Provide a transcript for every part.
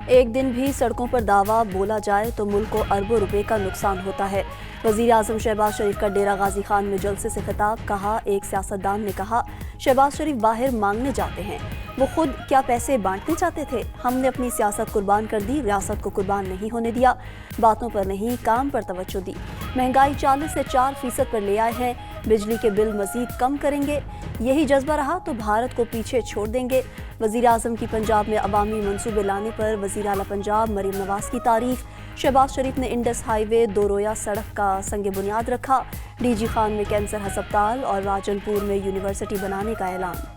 एक दिन भी सड़कों पर दावा बोला जाए तो मुल्क को अरबों रुपए का नुकसान होता है। वजीर आजम शहबाज शरीफ का डेरा गाजी खान में जलसे से खिताब। कहा, एक सियासतदान ने कहा शहबाज शरीफ बाहर मांगने जाते हैं, वो खुद क्या पैसे बांटने चाहते थे। हमने अपनी सियासत कुर्बान कर दी, रियासत को कुर्बान नहीं होने दिया। बातों पर नहीं, काम पर तवज्जो दी। महंगाई 40 से 4% पर ले आए हैं। बिजली के बिल मजीद कम करेंगे। यही जज्बा रहा तो भारत को पीछे छोड़ देंगे। वजीर आजम की पंजाब में अवामी मंसूबे लाने पर वजीर आला पंजाब मरीम नवाज की तारीफ। शहबाज शरीफ ने इंडस हाईवे दो रोया सड़क का संग बुनियाद रखा। डीजी खान में कैंसर हस्पताल और राजनपुर में यूनिवर्सिटी बनाने का ऐलान।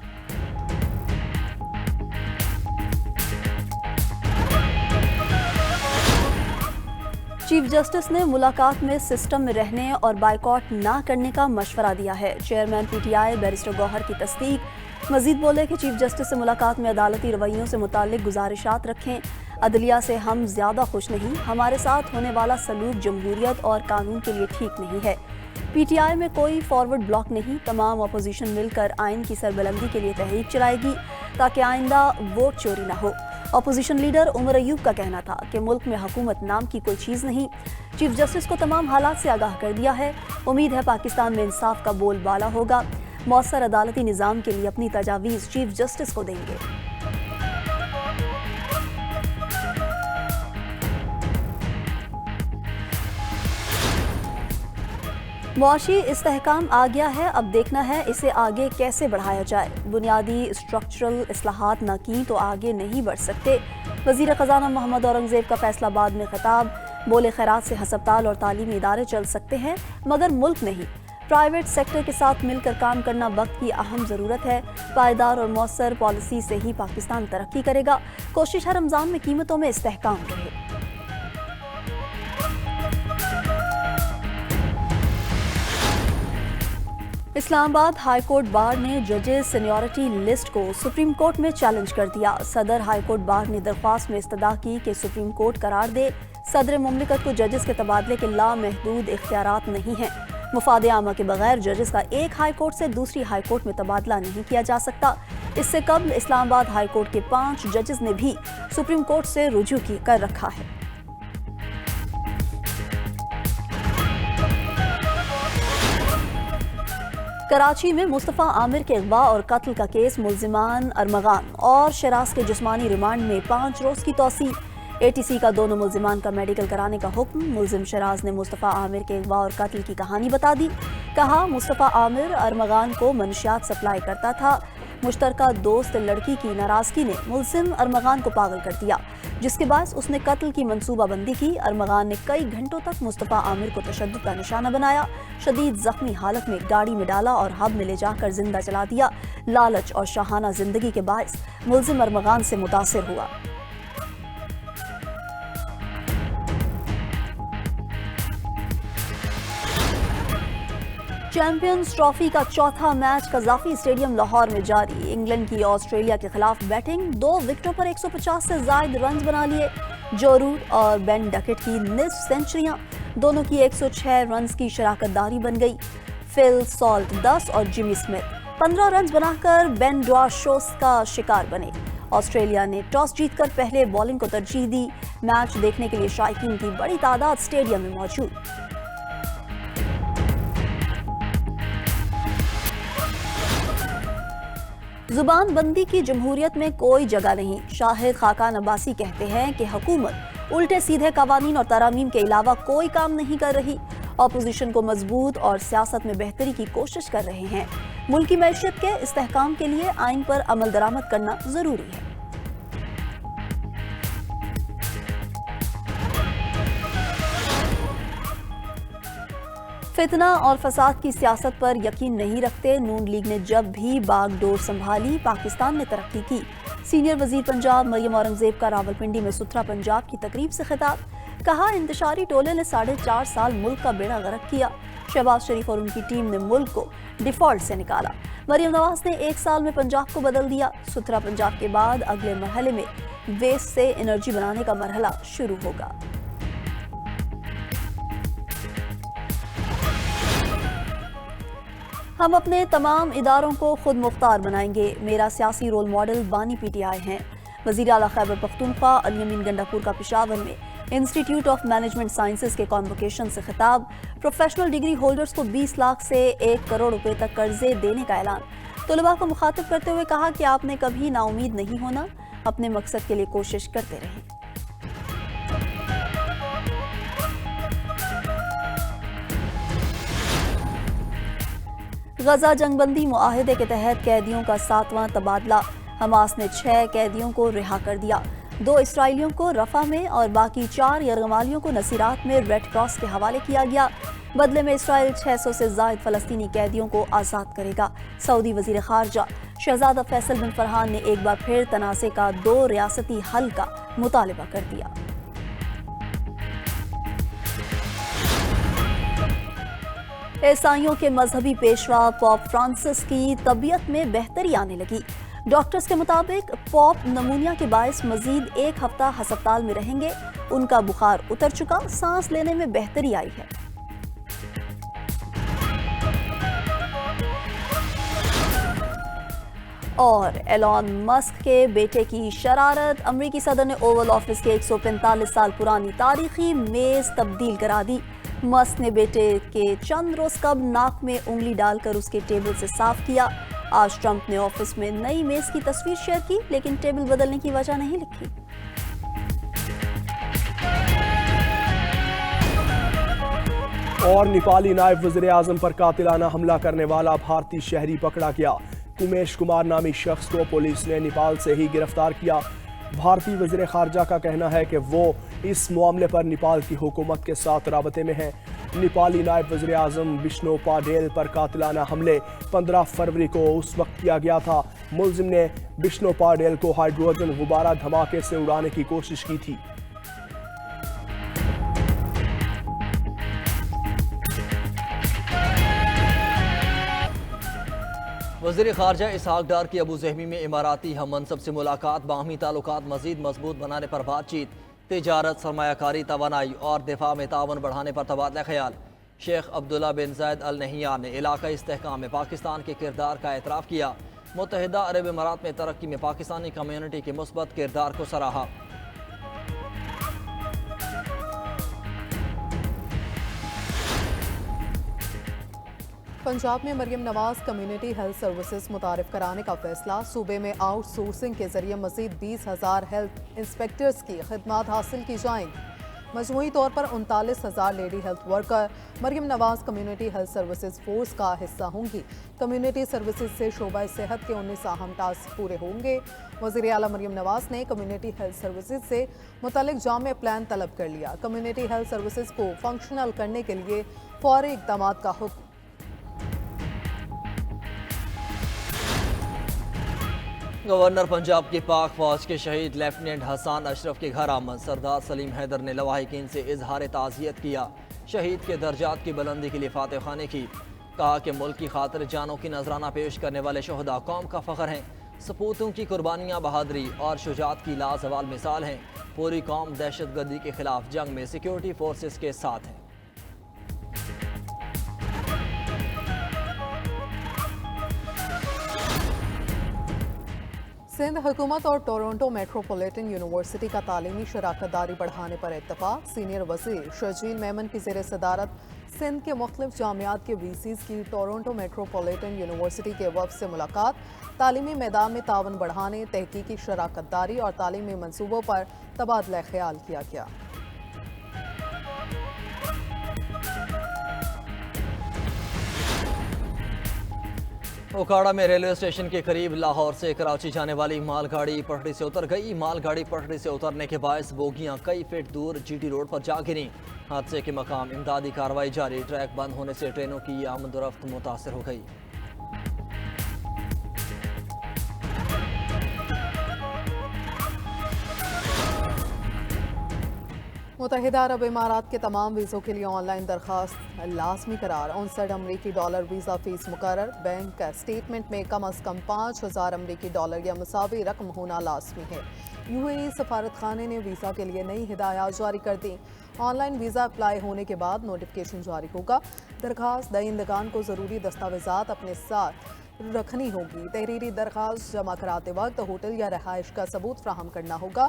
चीफ जस्टिस ने मुलाकात में सिस्टम में रहने और बाइकॉट ना करने का मशवरा दिया है। चेयरमैन पीटीआई बैरिस्टर गौहर की तस्दीक। मजीद बोले कि चीफ जस्टिस से मुलाकात में अदालती रवैयों से मुतालिक गुजारिशात रखें। अदलिया से हम ज्यादा खुश नहीं, हमारे साथ होने वाला सलूक जमहूरियत और कानून के लिए ठीक नहीं है। पीटीआई में कोई फॉरवर्ड ब्लॉक नहीं, तमाम अपोजिशन मिलकर आइन की सरबलंदी के लिए तहरीक चलाएगी ताकि आइंदा वोट चोरी न हो। अपोजिशन लीडर उमर अयूब का कहना था कि मुल्क में हुकूमत नाम की कोई चीज़ नहीं। चीफ जस्टिस को तमाम हालात से आगाह कर दिया है। उम्मीद है पाकिस्तान में इंसाफ का बोलबाला होगा। मौसर अदालती निज़ाम के लिए अपनी तजावीज़ चीफ जस्टिस को देंगे। मुआशी इस्तेहकाम आ गया है, अब देखना है इसे आगे कैसे बढ़ाया जाए। बुनियादी स्ट्रक्चरल इस्लाहात न की तो आगे नहीं बढ़ सकते। वजीर खजाना मोहम्मद औरंगजेब का फैसलाबाद में खिताब। बोले, खैरात से हस्पताल और तालीमी इदारे चल सकते हैं मगर मुल्क नहीं। प्राइवेट सेक्टर के साथ मिलकर काम करना वक्त की अहम ज़रूरत है। पायदार और मौसर पॉलिसी से ही पाकिस्तान तरक्की करेगा। कोशिश है रमज़ान में कीमतों में इस्तेहकाम रहे। इस्लामाबाद हाई कोर्ट बार ने जजेस सीनियरिटी लिस्ट को सुप्रीम कोर्ट में चैलेंज कर दिया। सदर हाई कोर्ट बार ने दरख्वास्त में इस्तदा की कि सुप्रीम कोर्ट करार दे सदर मुमलिकत को जजेस के तबादले के लामहदूद इख्तियारात नहीं हैं। मुफाद आमा के बगैर जजेस का एक हाई कोर्ट से दूसरी हाई कोर्ट में तबादला नहीं किया जा सकता। इससे कबल इस्लामाबाद हाई कोर्ट के 5 जजेस ने भी सुप्रीम कोर्ट से रुजू कर रखा है। कराची में मुस्तफ़ा आमिर के अगवा और कत्ल का केस, मुल्जिमान अरमगान और शराज के जिस्मानी रिमांड में 5 रोज की तौसी। एटीसी का दोनों मुल्जिमान का मेडिकल कराने का हुक्म। मुल्जिम शराज ने मुस्तफ़ा आमिर के अगवा और कत्ल की कहानी बता दी। कहा, मुस्तफ़ा आमिर अरमगान को मनशियात सप्लाई करता था। मुश्तरका दोस्त लड़की की नाराजगी ने मुल्जिम अरमगान को पागल कर दिया, जिसके बाद उसने कत्ल की मंसूबाबंदी की। अरमगान ने कई घंटों तक मुस्तफ़ा आमिर को तशद्दुद का निशाना बनाया। शदीद जख्मी हालत में गाड़ी में डाला और हब में ले जाकर जिंदा जला दिया। लालच और शाहाना जिंदगी के बायस मुल्जिम अरमगान से मुतासिर हुआ। चैंपियंस ट्रॉफी का चौथा मैच कज़ाफी स्टेडियम लाहौर में जारी। इंग्लैंड की ऑस्ट्रेलिया के खिलाफ बैटिंग। 2 विकेटों पर 150 से जायद रन बना लिए। जो रूट और बेन डकेट की निस्फ सेंचुरियां, दोनों की 106 रन की शराकतदारी बन गई। फिल सॉल्ट 10 और जिमी स्मिथ 15 रन बनाकर बेन ड्वाशोस का शिकार बने। ऑस्ट्रेलिया ने टॉस जीतकर पहले बॉलिंग को तरजीह दी। मैच देखने के लिए शायकीन की बड़ी तादाद स्टेडियम में मौजूद। जुबान बंदी की जमहूरियत में कोई जगह नहीं। शाहिद खाकान अब्बासी कहते हैं कि हुकूमत उल्टे सीधे कवानीन और तरामीम के अलावा कोई काम नहीं कर रही। अपोजिशन को मजबूत और सियासत में बेहतरी की कोशिश कर रहे हैं। मुल्क की मैशियत के इस्तेहकाम के लिए आइन पर अमल दरामद करना जरूरी है। फितना और फसाद की सियासत पर यकीन नहीं रखते। नून लीग ने जब भी बागडोर संभाली, पाकिस्तान ने तरक्की की। सीनियर वजीर पंजाब मरीम औरंगजेब का रावलपिंडी में सुथरा पंजाब की तकरीब से खिताब। कहा, इंतशारी टोले ने 4.5 साल मुल्क का बेड़ा गर्क किया। शहबाज शरीफ और उनकी टीम ने मुल्क को डिफॉल्ट से निकाला। मरीम नवाज ने 1 साल में पंजाब को बदल दिया। सुथरा पंजाब के बाद अगले मरहले में वेस्ट से एनर्जी बनाने का मरहला शुरू होगा। हम अपने तमाम इदारों को खुद मुख्तार बनाएंगे। मेरा सियासी रोल मॉडल बानी पीटीआई हैं। वज़ीर आला खैबर पख्तूनख्वा अली अमीन गंडापुर का पेशावर में इंस्टीट्यूट ऑफ मैनेजमेंट साइंसेज के कॉन्वोकेशन से खिताब। प्रोफेशनल डिग्री होल्डर्स को 20 लाख से 1 करोड़ रुपए तक कर्जे देने का ऐलान। तलबा को मुखातिब करते हुए कहा कि आपने कभी नाउमीद नहीं होना, अपने मकसद के लिए कोशिश करते रहें। गजा जंगबंदी मुआहदे के तहत कैदियों का 7वां तबादला। हमास ने 6 कैदियों को रिहा कर दिया। 2 इसराइलियों को रफा में और बाकी 4 यरगमालियों को नसीरात में रेड क्रॉस के हवाले किया गया। बदले में इसराइल 600 से जायद फलस्तीनी कैदियों को आज़ाद करेगा। सऊदी वजीर खारजा शहजादा फैसल बिन फरहान ने एक बार फिर तनाज़े का 2 रियासती हल का मुतालबा कर दिया। ईसाइयों के मजहबी पेशवा पॉप फ्रांसिस की तबीयत में बेहतरी आने लगी। डॉक्टर्स के मुताबिक पॉप नमूनिया के बायस मजीद 1 हफ्ता हस्पताल में रहेंगे। उनका बुखार उतर चुका, सांस लेने में बेहतरी आई है। और एलॉन मस्क के बेटे की शरारत। अमेरिकी सदर ने ओवल ऑफिस के 145 साल पुरानी तारीखी मेज तब्दील करा दी। मस्क ने बेटे के चंद रोज कब नाक में उंगली डालकर उसके टेबल से साफ किया। आज ट्रंप ने ऑफिस में नई मेज की तस्वीर शेयर की, लेकिन टेबल बदलने की वजह नहीं लिखी। और नेपाली नायब वज़ीर आज़म पर कातिलाना हमला करने वाला भारतीय शहरी पकड़ा गया। कुमेश कुमार नामी शख्स को पुलिस ने नेपाल से ही गिरफ्तार किया। भारतीय वज़ीर खारजा का कहना है कि वो इस मामले पर नेपाल की हुकूमत के साथ राबते में हैं। नेपाली नायब वज़ीर आज़म विष्णु पाडेल पर कातिलाना हमले 15 फरवरी को उस वक्त किया गया था। मुलजिम ने विष्णु पाडेल को हाइड्रोजन गुब्बारा धमाके से उड़ाने की कोशिश की थी। वज़ीर खारजा इसहाक डार की अबू ज़हबी में इमाराती हम मनसब से मुलाकात। बाहमी ताल्लुकात मज़ीद मजबूत बनाने पर बातचीत। तिजारत, सरमायाकारी, तवानाई और दिफा में तावन बढ़ाने पर तबादला ख्याल। शेख अब्दुल्ला बिन ज़ायद अल नहियान ने इलाक़ाई इस्तेहकाम में पाकिस्तान के किरदार का एतराफ़ किया। मुत्तहिदा अरब इमारात में तरक्की में पाकिस्तानी कम्यूनिटी के मुस्बत किरदार को सराहा। पंजाब में Maryam Nawaz community health services मुतारिफ कराने का फैसला। सूबे में आउटसोर्सिंग के जरिए मजीद 20,000 हेल्थ इंस्पेक्टर्स की खिदमत हासिल की जाएंगी। मजमूई तौर पर 39,000 lady health worker Maryam Nawaz community health services force का हिस्सा होंगी। कम्युनिटी सर्विसेज से शोबा सेहत के 19 अहम टास्क पूरे होंगे। वज़ीर आला मरियम नवाज ने कम्युनिटी हेल्थ सर्विसेज से मुतालिक जामे प्लान तलब कर लिया। कम्युनिटी हेल्थ सर्विसेज को फंक्शनल करने के लिए फौरी इक़दाम का हुक्म। गवर्नर पंजाब की पाक फौज के शहीद लेफ्टिनेंट हसन अशरफ के घर आमद। सरदार सलीम हैदर ने लवाहिकीन से इजहार ताज़ियत किया। शहीद के दर्जात की बुलंदी के लिए फातह खानी की। कहा कि मुल्क की खातिर जानों की नजराना पेश करने वाले शहदा कौम का फ़ख्र हैं। सपूतों की कुर्बानियाँ बहादुरी और शुजात की लाजवाल मिसाल हैं। पूरी कौम दहशतगर्दी के खिलाफ जंग में सिक्योरिटी फोर्सेस के साथ है। सिंध हुकूमत और टोरंटो मेट्रोपॉलिटन यूनिवर्सिटी का तालीमी शराकत दारी बढ़ाने पर इत्तफाक। सीनियर वज़ीर शर्जील मेमन की ज़ेर सदारत सिंध के मुख्तलिफ जामियात के वीसीज़ की टोरंटो मेट्रोपॉलिटन यूनिवर्सिटी के वफ़द से मुलाकात। तालीमी मैदान में तावन बढ़ाने, तहकीकी शराकत दारी और तालीमी मनसूबों पर तबादला ख्याल किया गया। ओकाड़ा में रेलवे स्टेशन के करीब लाहौर से कराची जाने वाली मालगाड़ी पटरी से उतर गई। मालगाड़ी पटरी से उतरने के बायस बोगियां कई फीट दूर जीटी रोड पर जा गिरी। हादसे के मकाम इमदादी कार्रवाई जारी। ट्रैक बंद होने से ट्रेनों की आमदोरफ्त मुतासर हो गई। मुत्तहिदा अरब इमारात के तमाम वीज़ों के लिए ऑनलाइन दरख्वास्त लाजमी करार। $59 अमरीकी वीज़ा फ़ीस मुकर्रर। बैंक स्टेटमेंट में कम अज़ कम $5,000 अमरीकी या मुसावी रकम होना लाजमी है। UAE सफारत खाने ने वीज़ा के लिए नई हिदायत जारी कर दी। ऑनलाइन वीज़ा अप्लाई होने के बाद नोटिफिकेशन जारी होगा। दरख्वास्त दहिंदगान को ज़रूरी दस्तावेज़ात अपने साथ रखनी होगी। तहरीरी दरख्वास्त जमा कराते वक्त होटल या रहाइश का सबूत फ्राहम करना होगा।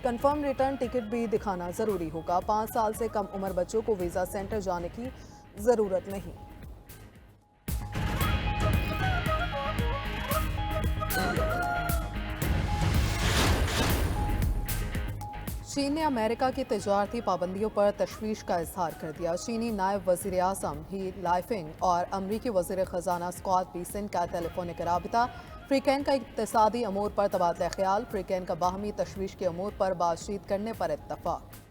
कंफर्म रिटर्न टिकट भी दिखाना जरूरी होगा। 5 साल से कम उम्र बच्चों को वीजा सेंटर जाने की जरूरत नहीं। चीन ने अमेरिका की तजारती पाबंदियों पर तशवीश का इजहार कर दिया। चीनी नायब वज़ीर आज़म ही लाइफिंग और अमरीकी वज़ीर ख़जाना स्कॉट बेसेंट का टेलीफोनिक राबिता। फ्रीकैन का इक़्तिसादी अमूर पर तबादला ख्याल। फ्रीकैन का बाहमी तशवीश के अमूर पर बातचीत करने पर इत्तफ़ाक़।